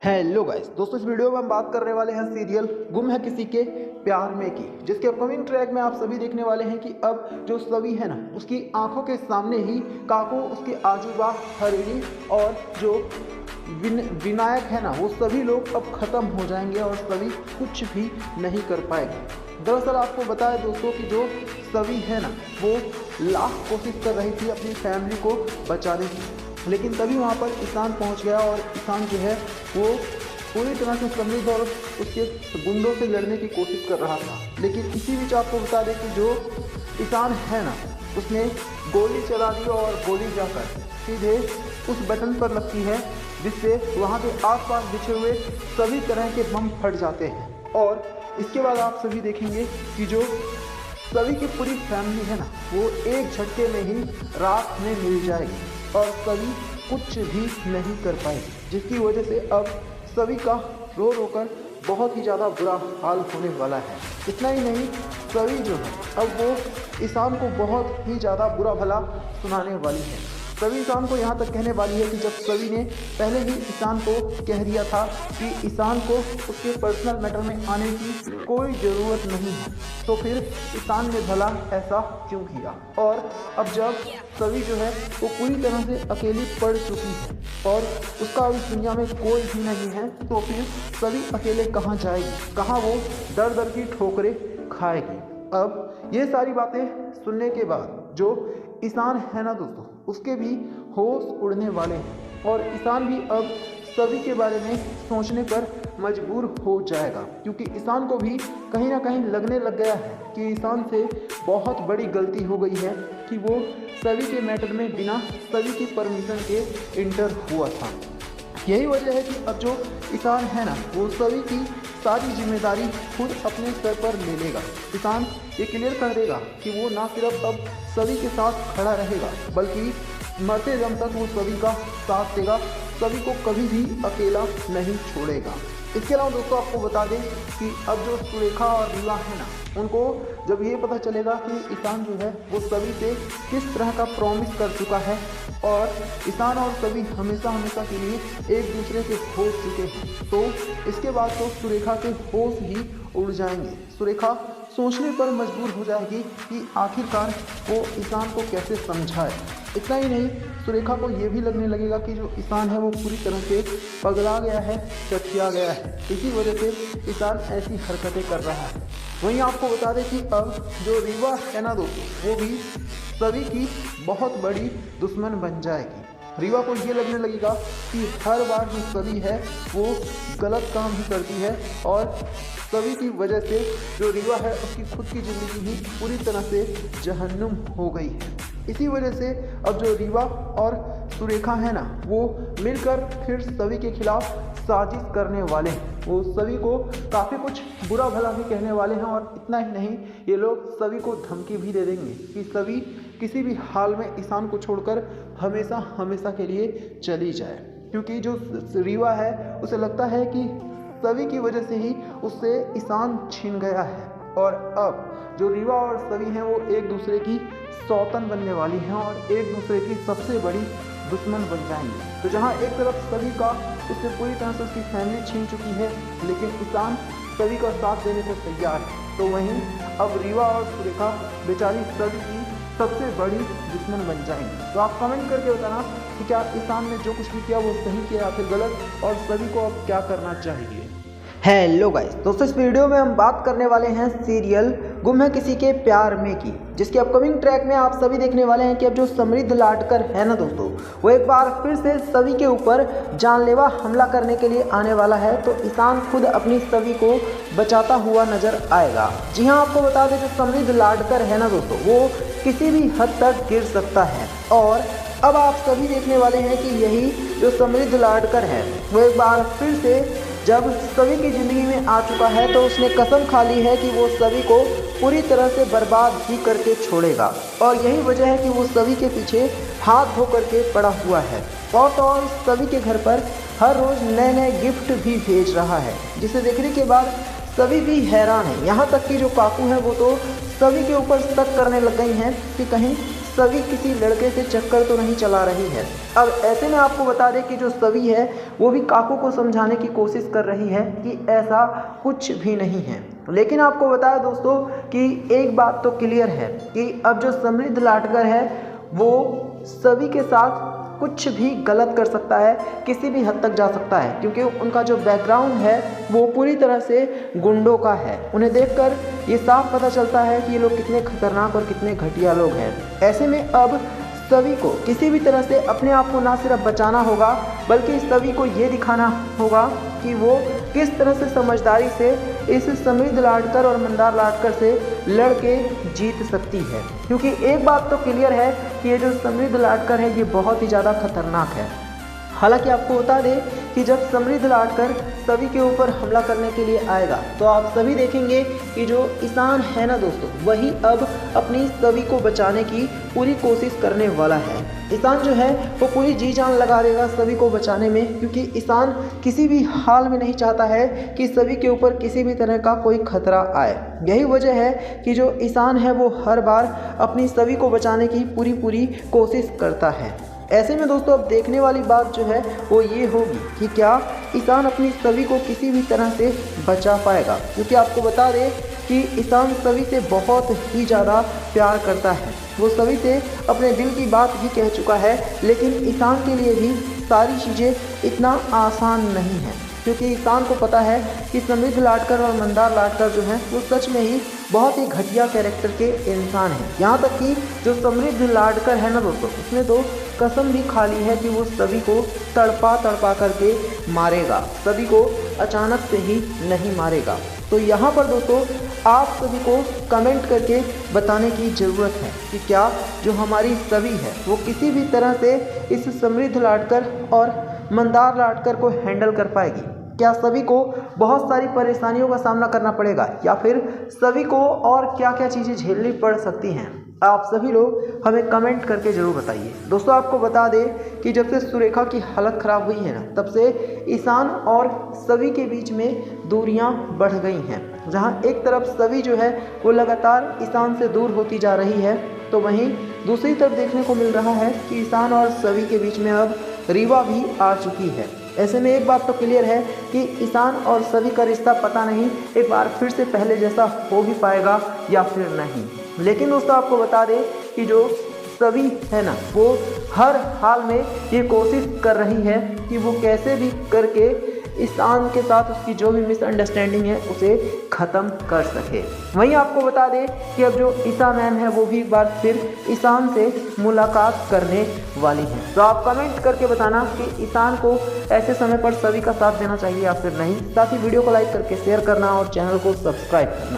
Hello guys दोस्तों, इस video में हम बात करने वाले हैं सीरियल गुम है किसी के प्यार में की, जिसके अपकमिंग ट्रैक में आप सभी देखने वाले हैं कि अब जो सवी है ना, उसकी आंखों के सामने ही काको, उसके आजूबा हरिणी और जो विनायक है ना, वो सभी लोग अब ख़त्म हो जाएंगे और सवी कुछ भी नहीं कर पाएगी। दरअसल आपको बताया दोस्तों कि जो सवी है ना, वो लाख कोशिश कर रही थी अपनी फैमिली को बचाने की, लेकिन तभी वहाँ पर ईशान पहुँच गया और ईशान जो है वो पूरी तरह से समृद्ध और उसके गुंडों से लड़ने की कोशिश कर रहा था। लेकिन इसी बीच आपको बता दें कि जो ईशान है ना, उसने गोली चला दी और गोली जाकर सीधे उस बटन पर लगती है, जिससे वहाँ के आसपास बिछे हुए सभी तरह के बम फट जाते हैं। और इसके बाद आप सभी देखेंगे कि जो सभी की पूरी फैमिली है ना, वो एक झटके में ही राख में मिल जाएगी और सभी कुछ भी नहीं कर पाएगी, जिसकी वजह से अब सभी का रो रो कर बहुत ही ज़्यादा बुरा हाल होने वाला है। इतना ही नहीं, सभी जो है अब वो ईशान को बहुत ही ज़्यादा बुरा भला सुनाने वाली है। सभी ईशान को यहाँ तक कहने वाली है कि जब सभी ने पहले ही ईशान को कह दिया था कि ईशान को उसके पर्सनल मैटर में आने की कोई ज़रूरत नहीं है, तो फिर ईशान ने भला ऐसा क्यों किया। और अब जब सभी जो है वो पूरी तरह से अकेली पड़ चुकी है और उसका अब इस दुनिया में कोई भी नहीं है, तो फिर सभी अकेले कहाँ जाएगी, कहाँ वो दर दर की ठोकरें खाएगी। अब ये सारी बातें सुनने के बाद जो ईशान है ना दोस्तों, उसके भी होश उड़ने वाले हैं और ईशान भी अब सभी के बारे में सोचने पर मजबूर हो जाएगा, क्योंकि ईशान को भी कहीं ना कहीं लगने लग गया है कि ईशान से बहुत बड़ी गलती हो गई है कि वो सभी के मैटर में बिना सभी की परमिशन के इंटर हुआ था। यही वजह है कि अब जो ईशान है ना, वो सभी की सारी जिम्मेदारी खुद अपने सर पर ले लेगा। ईशान ये क्लियर कर देगा कि वो ना सिर्फ अब सभी के साथ खड़ा रहेगा, बल्कि मरते दम तक वो सभी का साथ देगा, सभी को कभी भी अकेला नहीं छोड़ेगा। इसके अलावा दोस्तों आपको बता दें कि अब जो सुरेखा और रीवा है ना, उनको जब ये पता चलेगा कि ईशान जो है वो सभी से किस तरह का प्रॉमिस कर चुका है और ईशान और सभी हमेशा हमेशा के लिए एक दूसरे के हो चुके हैं, तो इसके बाद तो सुरेखा के होश ही उड़ जाएंगे। सुरेखा सोचने पर मजबूर हो जाएगी कि आखिरकार वो ईशान को कैसे समझाए। इतना ही नहीं, सुरेखा को ये भी लगने लगेगा कि जो ईशान है वो पूरी तरह से पगला गया है, चटिया गया है, इसी वजह से ईशान ऐसी हरकतें कर रहा है। वहीं आपको बता दें कि अब जो रीवा है ना दोस्तों, वो भी सभी की बहुत बड़ी दुश्मन बन जाएगी। रीवा को ये लगने लगेगा कि हर बार जो सभी है वो गलत काम ही करती है और सभी की वजह से जो रीवा है उसकी खुद की ज़िंदगी ही पूरी तरह से जहन्नुम हो गई है। इसी वजह से अब जो रीवा और सुरेखा है ना, वो मिलकर फिर सभी के खिलाफ साजिश करने वाले हैं। वो सभी को काफ़ी कुछ बुरा भला भी कहने वाले हैं और इतना ही नहीं, ये लोग सभी को धमकी भी दे देंगे कि सभी किसी भी हाल में ईशान को छोड़कर हमेशा हमेशा के लिए चली जाए, क्योंकि जो रीवा है उसे लगता है कि सभी की वजह से ही उससे ईशान छिन गया है और अब जो रीवा और सभी हैं वो एक दूसरे की सौतन बनने वाली हैं और एक दूसरे की सबसे बड़ी दुश्मन बन जाएंगे। तो जहाँ एक तरफ सभी का उससे पूरी तरह से उसकी फैमिली छीन चुकी है, लेकिन ईशान सभी का साथ देने को तैयार है, तो वहीं अब रीवा और सुरेखा बेचारी सभी की सबसे बड़ी दुश्मन बन जाएंगी। तो आप कमेंट करके बताना कि क्या ईशान ने जो कुछ भी किया वो सही किया या फिर गलत, और सभी को अब क्या करना चाहिए। हेलो गाइस दोस्तों, इस वीडियो में हम बात करने वाले हैं सीरियल गुम है किसी के प्यार में की, जिसके अपकमिंग ट्रैक में आप सभी देखने वाले हैं कि अब जो समृद्ध लाडकर है ना दोस्तों, वो एक बार फिर से सभी के ऊपर जानलेवा हमला करने के लिए आने वाला है। तो ईशान खुद अपनी सभी को बचाता हुआ नजर आएगा। जी हाँ, आपको बता दें जो समृद्ध लाडकर है ना दोस्तों, वो किसी भी हद तक गिर सकता है और अब आप सभी देखने वाले हैं कि यही जो समृद्ध लाडकर है वो एक बार फिर से जब सभी की ज़िंदगी में आ चुका है, तो उसने कसम खा ली है कि वो सभी को पूरी तरह से बर्बाद ही करके छोड़ेगा और यही वजह है कि वो सभी के पीछे हाथ धो करके पड़ा हुआ है और सभी के घर पर हर रोज़ नए नए गिफ्ट भी भेज रहा है, जिसे देखने के बाद सभी भी हैरान हैं। यहाँ तक कि जो काकू हैं वो तो सभी के ऊपर शक करने लग गई हैं कि कहीं सभी किसी लड़के से चक्कर तो नहीं चला रही है। अब ऐसे में आपको बता दें कि जो सभी है वो भी काको को समझाने की कोशिश कर रही है कि ऐसा कुछ भी नहीं है। लेकिन आपको बताया दोस्तों कि एक बात तो क्लियर है कि अब जो समृद्ध लाटकर है वो सभी के साथ कुछ भी गलत कर सकता है, किसी भी हद तक जा सकता है, क्योंकि उनका जो बैकग्राउंड है वो पूरी तरह से गुंडों का है। उन्हें देखकर ये साफ पता चलता है कि ये लोग कितने खतरनाक और कितने घटिया लोग हैं। ऐसे में अब सभी को किसी भी तरह से अपने आप को ना सिर्फ बचाना होगा बल्कि सभी को ये दिखाना होगा कि वो किस तरह से समझदारी से इस समृद्ध लाटकर और मंदार लाटकर से लड़के जीत सकती है। क्योंकि एक बात तो क्लियर है कि ये जो समृद्ध लाटकर है ये बहुत ही ज़्यादा खतरनाक है। हालांकि आपको बता दें कि जब समृद्ध लाटकर सभी के ऊपर हमला करने के लिए आएगा तो आप सभी देखेंगे कि जो ईशान है ना दोस्तों, वही अब अपनी सभी को बचाने की पूरी कोशिश करने वाला है। ईशान जो है वो पूरी जी जान लगा देगा सभी को बचाने में, क्योंकि ईशान किसी भी हाल में नहीं चाहता है कि सभी के ऊपर किसी भी तरह का कोई खतरा आए। यही वजह है कि जो ईशान है वो हर बार अपनी सभी को बचाने की पूरी कोशिश करता है। ऐसे में दोस्तों अब देखने वाली बात जो है वो ये होगी कि क्या ईशान अपनी सभी को किसी भी तरह से बचा पाएगा, क्योंकि आपको बता दें कि ईशान सभी से बहुत ही ज़्यादा प्यार करता है। वो सभी से अपने दिल की बात भी कह चुका है, लेकिन ईशान के लिए भी सारी चीज़ें इतना आसान नहीं है, क्योंकि ईशान को पता है कि समृद्ध लाटकर और मंदार लाटकर जो हैं वो सच में ही बहुत ही घटिया कैरेक्टर के इंसान हैं। यहाँ तक कि जो समृद्ध लाटकर है ना दोस्तों, उसने तो कसम भी खा ली है कि वो सभी को तड़पा करके मारेगा, सभी को अचानक से ही नहीं मारेगा। तो यहाँ पर दोस्तों आप सभी को कमेंट करके बताने की ज़रूरत है कि क्या जो हमारी सभी है वो किसी भी तरह से इस समृद्ध लाटकर और मंदार लाटकर को हैंडल कर पाएगी। क्या सभी को बहुत सारी परेशानियों का सामना करना पड़ेगा या फिर सभी को और क्या क्या चीज़ें झेलनी पड़ सकती हैं? आप सभी लोग हमें कमेंट करके ज़रूर बताइए। दोस्तों आपको बता दें कि जब से सुरेखा की हालत ख़राब हुई है ना, तब से ईशान और सभी के बीच में दूरियां बढ़ गई हैं। जहां एक तरफ सभी जो है वो लगातार ईशान से दूर होती जा रही है, तो वहीं दूसरी तरफ देखने को मिल रहा है कि ईशान और सभी के बीच में अब रीवा भी आ चुकी है। ऐसे में एक बात तो क्लियर है कि ईशान और सभी का रिश्ता पता नहीं एक बार फिर से पहले जैसा हो भी पाएगा या फिर नहीं। लेकिन दोस्तों आपको बता दें कि जो सभी है ना वो हर हाल में ये कोशिश कर रही है कि वो कैसे भी करके ईशान के साथ उसकी जो भी मिसअंडरस्टैंडिंग है उसे ख़त्म कर सके। वहीं आपको बता दें कि अब जो ईशा मैम है वो भी एक बार फिर ईशान से मुलाकात करने वाली हैं। तो आप कमेंट करके बताना कि ईशान को ऐसे समय पर सभी का साथ देना चाहिए या फिर नहीं। साथ ही वीडियो को लाइक करके शेयर करना और चैनल को सब्सक्राइब करना।